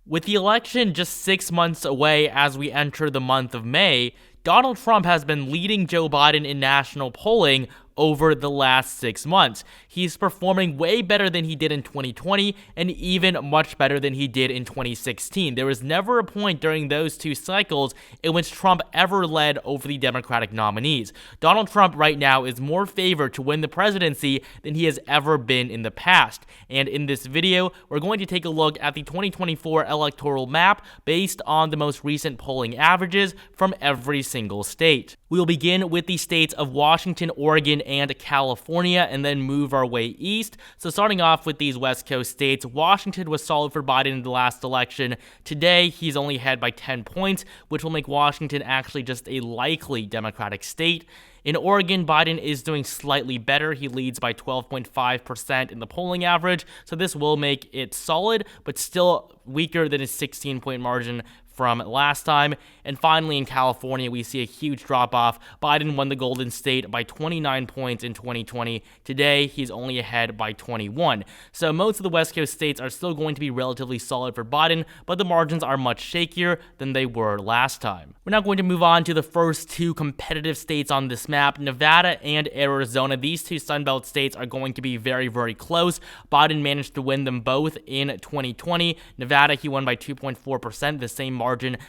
With the election just 6 months away as we enter the month of May, Donald Trump has been leading Joe Biden in national polling over the last 6 months. He's performing way better than he did in 2020 and even much better than he did in 2016. There was never a point during those two cycles in which Trump ever led over the Democratic nominees. Donald Trump right now is more favored to win the presidency than he has ever been in the past. And in this video, we're going to take a look at the 2024 electoral map based on the most recent polling averages from every single state. We'll begin with the states of Washington, Oregon, and California, and then move our way east. So starting off with these West Coast states, Washington was solid for Biden in the last election. Today, he's only ahead by 10 points, which will make Washington actually just a likely Democratic state. In Oregon, Biden is doing slightly better. He leads by 12.5% in the polling average, so this will make it solid, but still weaker than his 16-point margin from last time. And finally, in California, we see a huge drop-off. Biden won the Golden State by 29 points in 2020. Today, he's only ahead by 21. So most of the West Coast states are still going to be relatively solid for Biden, but the margins are much shakier than they were last time. We're now going to move on to the first two competitive states on this map, Nevada and Arizona. These two Sunbelt states are going to be very, very close. Biden managed to win them both in 2020. Nevada, he won by 2.4%, the same margin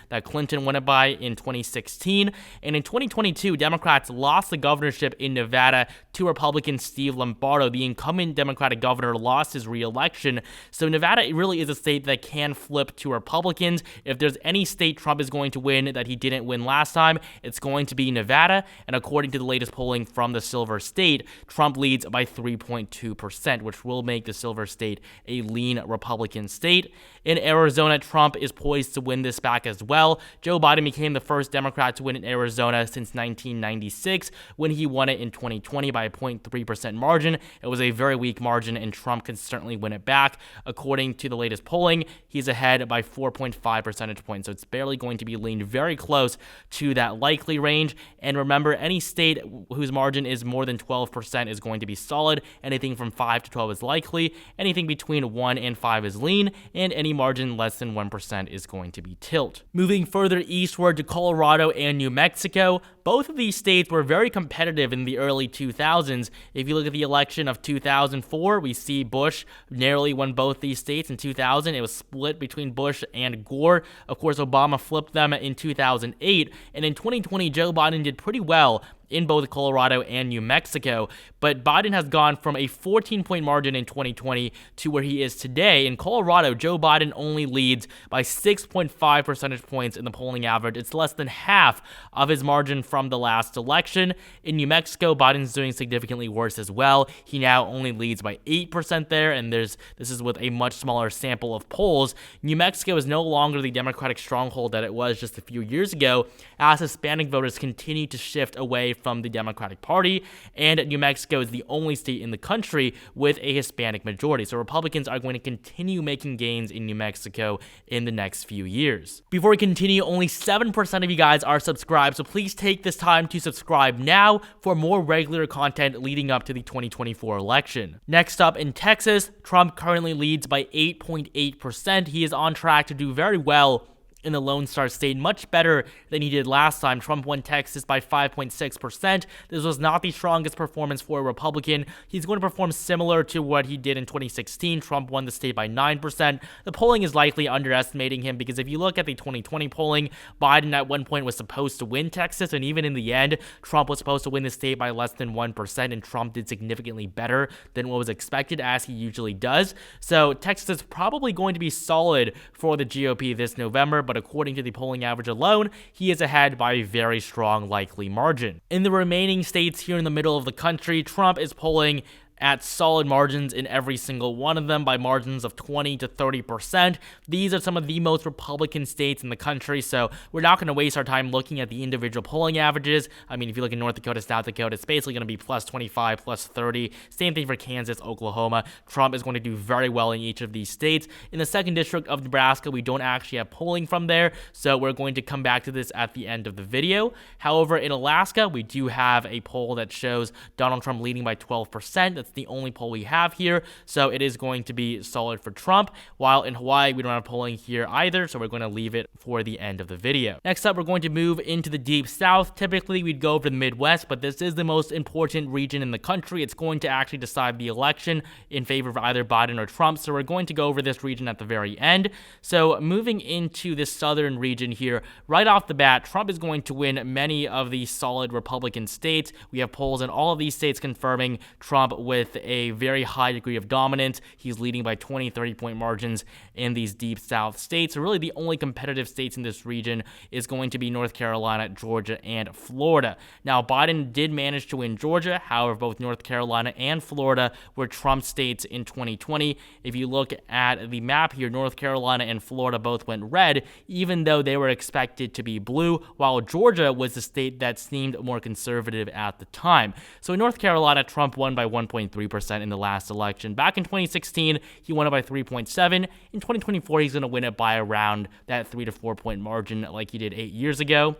that Clinton won it by in 2016. And in 2022, Democrats lost the governorship in Nevada to Republican Steve Lombardo. The incumbent Democratic governor lost his re-election. So Nevada really is a state that can flip to Republicans. If there's any state Trump is going to win that he didn't win last time, it's going to be Nevada. And according to the latest polling from the Silver State, Trump leads by 3.2%, which will make the Silver State a lean Republican state. In Arizona, Trump is poised to win this back as well. Joe Biden became the first Democrat to win in Arizona since 1996 when he won it in 2020 by a 0.3% margin. It was a very weak margin, and Trump can certainly win it back. According to the latest polling, he's ahead by 4.5 percentage points, so it's barely going to be leaned very close to that likely range. And remember, any state whose margin is more than 12% is going to be solid. Anything from 5 to 12 is likely. Anything between 1 and 5 is lean, and any margin less than 1% is going to be tilt. Moving further eastward to Colorado and New Mexico, both of these states were very competitive in the early 2000s. If you look at the election of 2004, we see Bush narrowly won both these states. In 2000, it was split between Bush and Gore. Of course, Obama flipped them in 2008, and in 2020, Joe Biden did pretty well in both Colorado and New Mexico, but Biden has gone from a 14-point margin in 2020 to where he is today. In Colorado, Joe Biden only leads by 6.5 percentage points in the polling average. It's less than half of his margin from the last election. In New Mexico, Biden's doing significantly worse as well. He now only leads by 8% there, and this is with a much smaller sample of polls. New Mexico is no longer the Democratic stronghold that it was just a few years ago, as Hispanic voters continue to shift away from the Democratic Party, and New Mexico is the only state in the country with a Hispanic majority. So Republicans are going to continue making gains in New Mexico in the next few years. Before we continue, only 7% of you guys are subscribed, so please take this time to subscribe now for more regular content leading up to the 2024 election. Next up, in Texas, Trump currently leads by 8.8%. He is on track to do very well in the Lone Star State, much better than he did last time. Trump won Texas by 5.6%. This was not the strongest performance for a Republican. He's going to perform similar to what he did in 2016. Trump won the state by 9%. The polling is likely underestimating him, because if you look at the 2020 polling, Biden at one point was supposed to win Texas, and even in the end, Trump was supposed to win the state by less than 1%, and Trump did significantly better than what was expected, as he usually does. So Texas is probably going to be solid for the GOP this November, but according to the polling average alone, he is ahead by a very strong likely margin. In the remaining states here in the middle of the country, Trump is polling at solid margins in every single one of them by margins of 20 to 30%. These are some of the most Republican states in the country, so we're not going to waste our time looking at the individual polling averages. I mean, if you look at North Dakota, South Dakota, it's basically going to be plus 25, plus 30. Same thing for Kansas, Oklahoma. Trump is going to do very well in each of these states. In the 2nd District of Nebraska, we don't actually have polling from there, so we're going to come back to this at the end of the video. However, in Alaska, we do have a poll that shows Donald Trump leading by 12%. That's It's the only poll we have here, so it is going to be solid for Trump, while in Hawaii, we don't have polling here either, so we're going to leave it for the end of the video. Next up, we're going to move into the Deep South. Typically, we'd go over the Midwest, but this is the most important region in the country. It's going to actually decide the election in favor of either Biden or Trump, so we're going to go over this region at the very end. So moving into this southern region here, right off the bat, Trump is going to win many of the solid Republican states. We have polls in all of these states confirming Trump with a very high degree of dominance. He's leading by 20, 30-point margins in these Deep South states. So really the only competitive states in this region is going to be North Carolina, Georgia, and Florida. Now, Biden did manage to win Georgia. However, both North Carolina and Florida were Trump states in 2020. If you look at the map here, North Carolina and Florida both went red, even though they were expected to be blue, while Georgia was the state that seemed more conservative at the time. So in North Carolina, Trump won by 1.3% in the last election. Back in 2016, he won it by 3.7. In 2024, he's going to win it by around that 3 to 4 point margin like he did 8 years ago.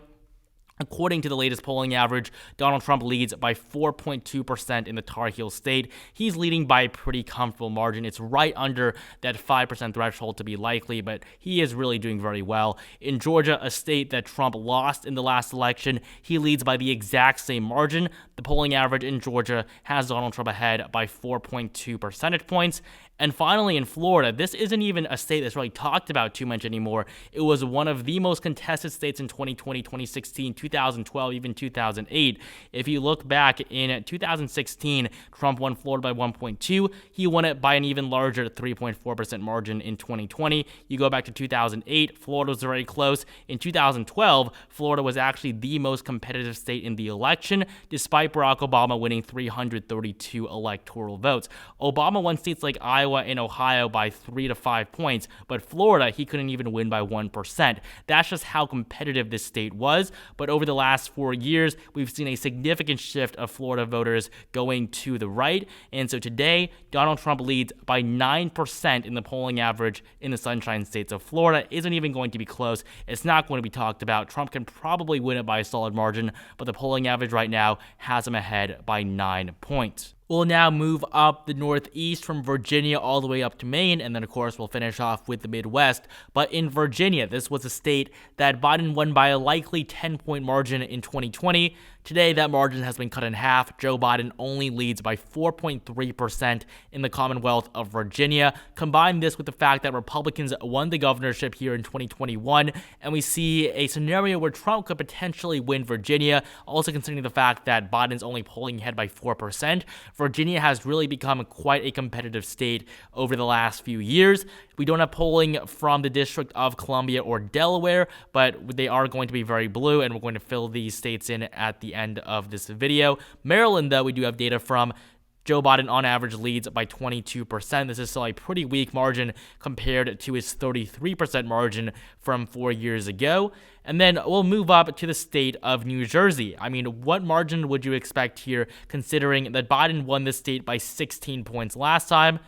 According to the latest polling average, Donald Trump leads by 4.2% in the Tar Heel state. He's leading by a pretty comfortable margin. It's right under that 5% threshold to be likely, but he is really doing very well. In Georgia, a state that Trump lost in the last election, he leads by the exact same margin. The polling average in Georgia has Donald Trump ahead by 4.2 percentage points. And finally, in Florida, this isn't even a state that's really talked about too much anymore. It was one of the most contested states in 2020, 2016, 2012, even 2008. If you look back in 2016, Trump won Florida by 1.2. He won it by an even larger 3.4% margin in 2020. You go back to 2008, Florida was very close. In 2012, Florida was actually the most competitive state in the election, despite Barack Obama winning 332 electoral votes. Obama won states like Iowa and Ohio by 3 to 5 points, but Florida, he couldn't even win by 1%. That's just how competitive this state was. But over the last 4 years, we've seen a significant shift of Florida voters going to the right. And so today, Donald Trump leads by 9% in the polling average in the Sunshine State. So Florida isn't even going to be close. It's not going to be talked about. Trump can probably win it by a solid margin, but the polling average right now has him ahead by 9 points. We'll now move up the Northeast from Virginia all the way up to Maine, and then, of course, we'll finish off with the Midwest. But in Virginia, this was a state that Biden won by a likely 10-point margin in 2020. Today, that margin has been cut in half. Joe Biden only leads by 4.3% in the Commonwealth of Virginia. Combine this with the fact that Republicans won the governorship here in 2021, and we see a scenario where Trump could potentially win Virginia, also considering the fact that Biden's only polling ahead by 4%. Virginia has really become quite a competitive state over the last few years. We don't have polling from the District of Columbia or Delaware, but they are going to be very blue, and we're going to fill these states in at the end of this video. Maryland, though, we do have data from. Joe Biden on average leads by 22%. This is still a pretty weak margin compared to his 33% margin from 4 years ago. And then we'll move up to the state of New Jersey. I mean, what margin would you expect here, considering that Biden won this state by 16 points last time?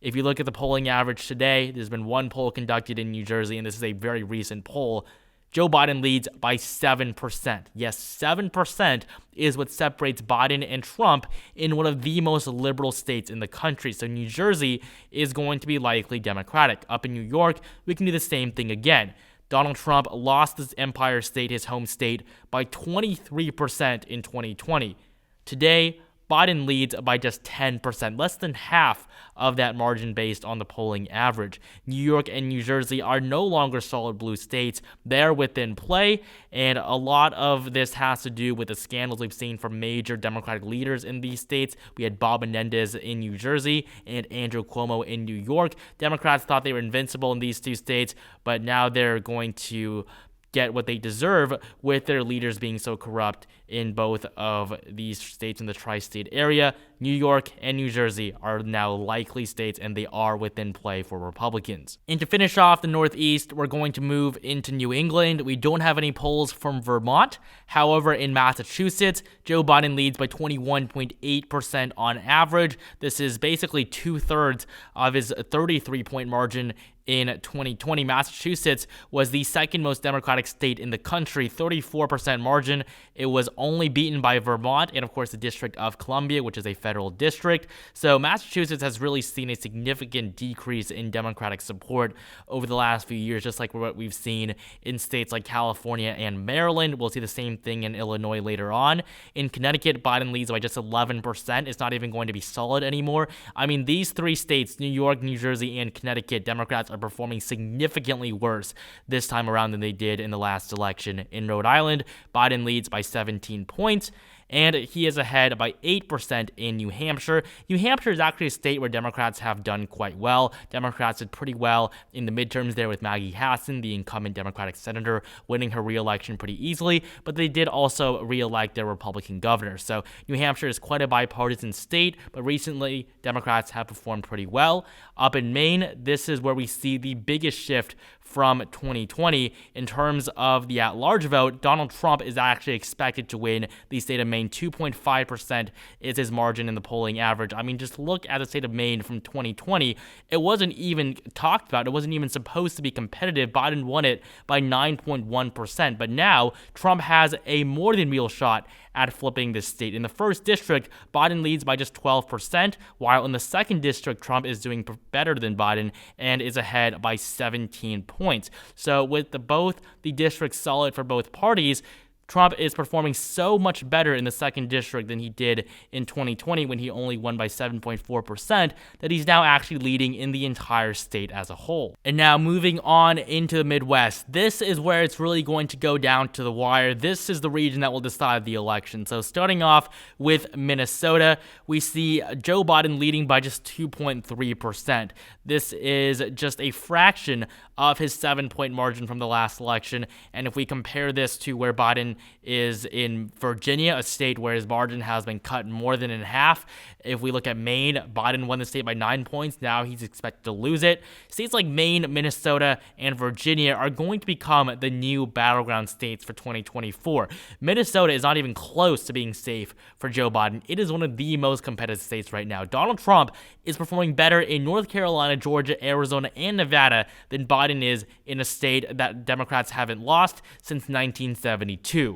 If you look at the polling average today, there's been one poll conducted in New Jersey, and this is a very recent poll. Joe Biden leads by 7%. Yes, 7% is what separates Biden and Trump in one of the most liberal states in the country. So New Jersey is going to be likely Democratic. Up in New York, we can do the same thing again. Donald Trump lost his Empire State, his home state, by 23% in 2020. Today, Biden leads by just 10%, less than half of that margin based on the polling average. New York and New Jersey are no longer solid blue states. They're within play, and a lot of this has to do with the scandals we've seen from major Democratic leaders in these states. We had Bob Menendez in New Jersey and Andrew Cuomo in New York. Democrats thought they were invincible in these two states, but now they're going to get what they deserve with their leaders being so corrupt in both of these states in the tri-state area. New York and New Jersey are now likely states, and they are within play for Republicans. And to finish off the Northeast, we're going to move into New England. We don't have any polls from Vermont. However, in Massachusetts, Joe Biden leads by 21.8% on average. This is basically 2/3 of his 33-point margin in 2020. Massachusetts was the second most Democratic state in the country, 34% margin. It was only beaten by Vermont and, of course, the District of Columbia, which is a federal district. So Massachusetts has really seen a significant decrease in Democratic support over the last few years, just like what we've seen in states like California and Maryland. We'll see the same thing in Illinois later on. In Connecticut, Biden leads by just 11%. It's not even going to be solid anymore. I mean, these three states, New York, New Jersey, and Connecticut, Democrats are performing significantly worse this time around than they did in the last election. In Rhode Island, Biden leads by 17 points. And he is ahead by 8% in New Hampshire. New Hampshire is actually a state where Democrats have done quite well. Democrats did pretty well in the midterms there with Maggie Hassan, the incumbent Democratic senator, winning her re-election pretty easily, but they did also re-elect their Republican governor. So New Hampshire is quite a bipartisan state, but recently Democrats have performed pretty well. Up in Maine, this is where we see the biggest shift from 2020 in terms of the at-large vote. Donald Trump is actually expected to win the state of Maine. 2.5% is his margin in the polling average. I mean, just look at the state of Maine from 2020. It wasn't even talked about. It wasn't even supposed to be competitive. Biden won it by 9.1%. But now Trump has a more than real shot at flipping this state. In the first district, Biden leads by just 12%, while in the second district, Trump is doing better than Biden and is ahead by 17 points. So with both the districts solid for both parties, Trump is performing so much better in the second district than he did in 2020 when he only won by 7.4% that he's now actually leading in the entire state as a whole. And now moving on into the Midwest, this is where it's really going to go down to the wire. This is the region that will decide the election. So starting off with Minnesota, we see Joe Biden leading by just 2.3%. This is just a fraction of his 7-point margin from the last election. And if we compare this to where Biden is in Virginia, a state where his margin has been cut more than in half. If we look at Maine, Biden won the state by 9 points. Now he's expected to lose it. States like Maine, Minnesota, and Virginia are going to become the new battleground states for 2024. Minnesota is not even close to being safe for Joe Biden. It is one of the most competitive states right now. Donald Trump is performing better in North Carolina, Georgia, Arizona, and Nevada than Biden is in a state that Democrats haven't lost since 1972.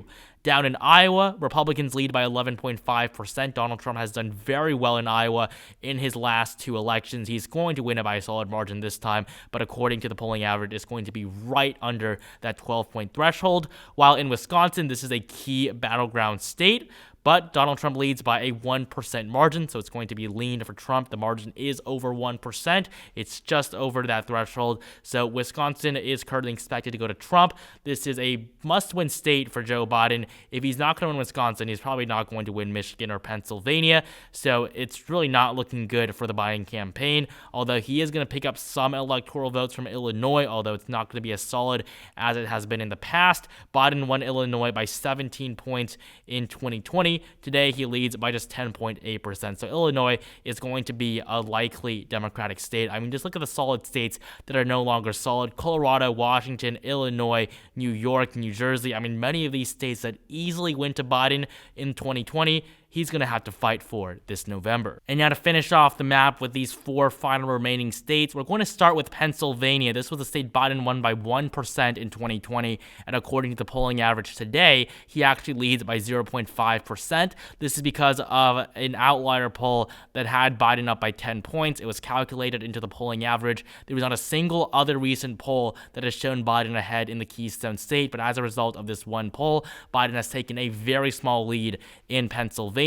Down in Iowa, Republicans lead by 11.5%. Donald Trump has done very well in Iowa in his last two elections. He's going to win it by a solid margin this time, but according to the polling average, it's going to be right under that 12-point threshold. While in Wisconsin, this is a key battleground state, but Donald Trump leads by a 1% margin, so it's going to be lean for Trump. The margin is over 1%. It's just over that threshold. So Wisconsin is currently expected to go to Trump. This is a must-win state for Joe Biden. If he's not going to win Wisconsin, he's probably not going to win Michigan or Pennsylvania. So it's really not looking good for the Biden campaign, although he is going to pick up some electoral votes from Illinois, although it's not going to be as solid as it has been in the past. Biden won Illinois by 17 points in 2020. Today, he leads by just 10.8%. So Illinois is going to be a likely Democratic state. I mean, just look at the solid states that are no longer solid. Colorado, Washington, Illinois, New York, New Jersey. I mean, many of these states that easily went to Biden in 2020, he's going to have to fight for this November. And now to finish off the map with these four final remaining states, we're going to start with Pennsylvania. This was a state Biden won by 1% in 2020, and according to the polling average today, he actually leads by 0.5%. This is because of an outlier poll that had Biden up by 10 points. It was calculated into the polling average. There was not a single other recent poll that has shown Biden ahead in the Keystone State, but as a result of this one poll, Biden has taken a very small lead in Pennsylvania.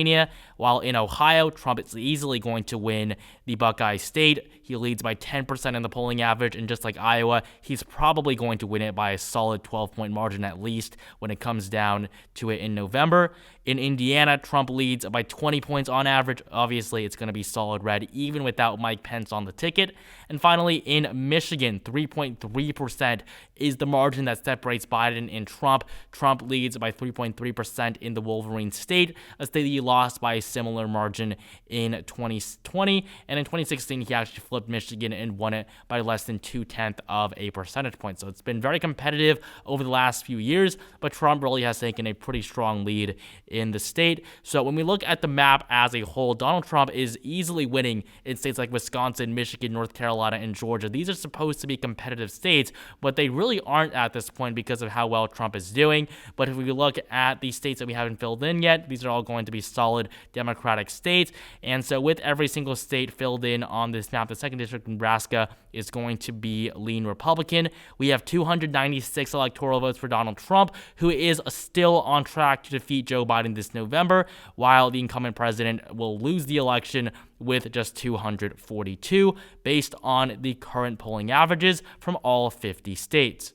While in Ohio, Trump is easily going to win the Buckeye State. He leads by 10% in the polling average, and just like Iowa, he's probably going to win it by a solid 12-point margin at least when it comes down to it in November. In Indiana, Trump leads by 20 points on average. Obviously, it's going to be solid red even without Mike Pence on the ticket. And finally, in Michigan, 3.3% is the margin that separates Biden and Trump. Trump leads by 3.3% in the Wolverine State, a state that he lost by a similar margin in 2020. And in 2016, he actually flipped Michigan and won it by less than 0.2 of a percentage point. So it's been very competitive over the last few years, but Trump really has taken a pretty strong lead in the state. So when we look at the map as a whole, Donald Trump is easily winning in states like Wisconsin, Michigan, North Carolina, and Georgia. These are supposed to be competitive states, but they really aren't at this point because of how well Trump is doing. But if we look at the states that we haven't filled in yet, these are all going to be solid Democratic states. And so with every single state filled in on this map, the 2nd District of Nebraska is going to be lean Republican. We have 296 electoral votes for Donald Trump, who is still on track to defeat Joe Biden this November, while the incumbent president will lose the election with just 242 based on the current polling averages from all 50 states.